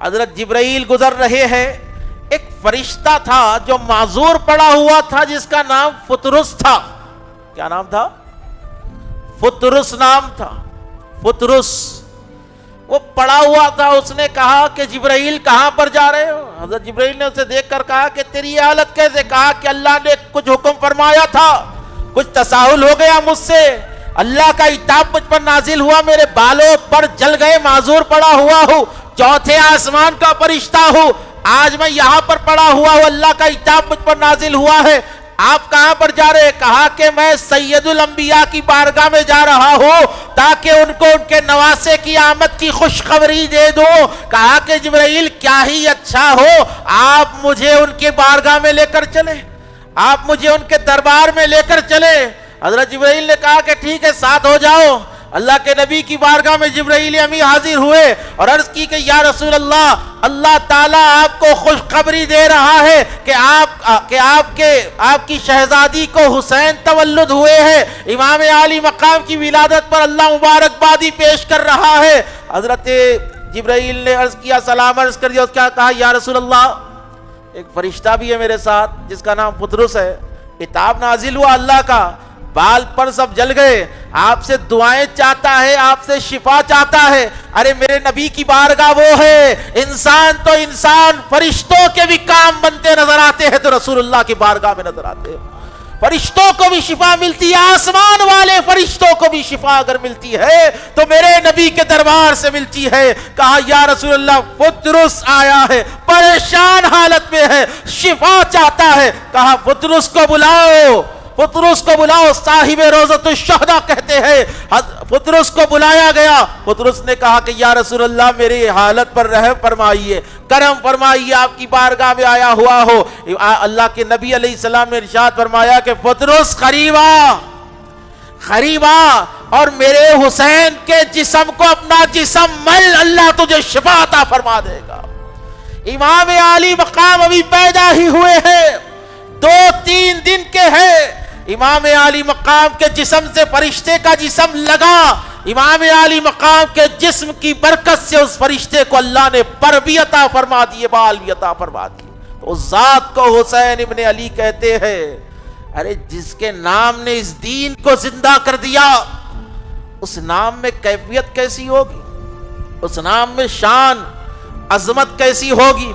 حضرت جبرائیل گزر رہے ہیں، ایک فرشتہ تھا جو معذور پڑا ہوا تھا جس کا نام فطرس تھا. کیا نام تھا؟ فطرس نام تھا. فطرس وہ پڑا ہوا تھا. اس نے کہا کہ جبرائیل کہاں پر جا رہے ہو؟ حضرت جبرائیل نے اسے دیکھ کر کہا کہ تیری یہ حالت کیسے؟ کہا کہ اللہ نے کچھ حکم فرمایا تھا، کچھ تساہل ہو گیا مجھ سے، اللہ کا عتاب مجھ پر نازل ہوا، میرے بالوں پر جل گئے، معذور پڑا ہوا ہوں، چوتھے آسمان کا فرشتہ ہوں، آج میں یہاں پر پڑا ہوا ہوں، اللہ کا عتاب مجھ پر نازل ہوا ہے. آپ کہاں پر جا رہے ہیں؟ کہا کہ میں سید الانبیاء کی بارگاہ میں جا رہا ہوں تاکہ ان کو ان کے نواسے کی آمد کی خوشخبری دے دوں. کہا کہ جبرائیل کیا ہی اچھا ہو، آپ مجھے ان کی بارگاہ میں لے کر چلے، آپ مجھے ان کے دربار میں لے کر چلے. حضرت جبرائیل نے کہا کہ ٹھیک ہے، ساتھ ہو جاؤ. اللہ کے نبی کی بارگاہ میں جبرائیل امی حاضر ہوئے اور عرض کی کہ یا رسول اللہ، اللہ تعالیٰ آپ کو خوشخبری دے رہا ہے کہ آپ کی شہزادی کو حسین تولد ہوئے ہیں، امام عالی مقام کی ولادت پر اللہ مبارکبادی پیش کر رہا ہے. حضرت جبرائیل نے عرض کیا، سلام عرض کر دیا. اس کیا کہا؟ یا رسول اللہ، ایک فرشتہ بھی ہے میرے ساتھ جس کا نام فطرس ہے، عتاب نازل ہوا اللہ کا، بال پر سب جل گئے، آپ سے دعائیں چاہتا ہے، آپ سے شفا چاہتا ہے. ارے میرے نبی کی بارگاہ وہ ہے، انسان تو انسان، فرشتوں کے بھی کام بنتے نظر آتے ہیں تو رسول اللہ کی بارگاہ میں نظر آتے ہیں. فرشتوں کو بھی شفا ملتی ہے، آسمان والے فرشتوں کو بھی شفا اگر ملتی ہے تو میرے نبی کے دربار سے ملتی ہے. کہا یا رسول اللہ، فطرس آیا ہے، پریشان حالت میں ہے، شفا چاہتا ہے. کہا فطرس کو بلاؤ، فطرس کو بلاؤ. صاحب روضۃ الشہداء کہتے ہیں فطرس کو بلایا گیا. فطرس نے کہا کہ یا رسول اللہ، میری حالت پر رحم فرمائیے، کرم فرمائیے، آپ کی بارگاہ میں آیا ہوا ہو. اللہ کے نبی علیہ السلام نے ارشاد فرمایا کہ فطرس قریب آ اور میرے حسین کے جسم کو اپنا جسم مل، اللہ تجھے شفا عطا فرما دے گا. امام عالی مقام ابھی پیدا ہی ہوئے ہیں، 2-3 دن کے ہیں. امام عالی مقام کے جسم سے فرشتے کا جسم لگا، امام عالی مقام کے جسم کی برکت سے اس فرشتے کو اللہ نے پر بھی عطا فرما دیے، بال بھی عطا فرما دیے. تو اس ذات کو حسین ابن علی کہتے ہیں. ارے جس کے نام نے اس دین کو زندہ کر دیا، اس نام میں کیفیت کیسی ہوگی، اس نام میں شان عظمت کیسی ہوگی.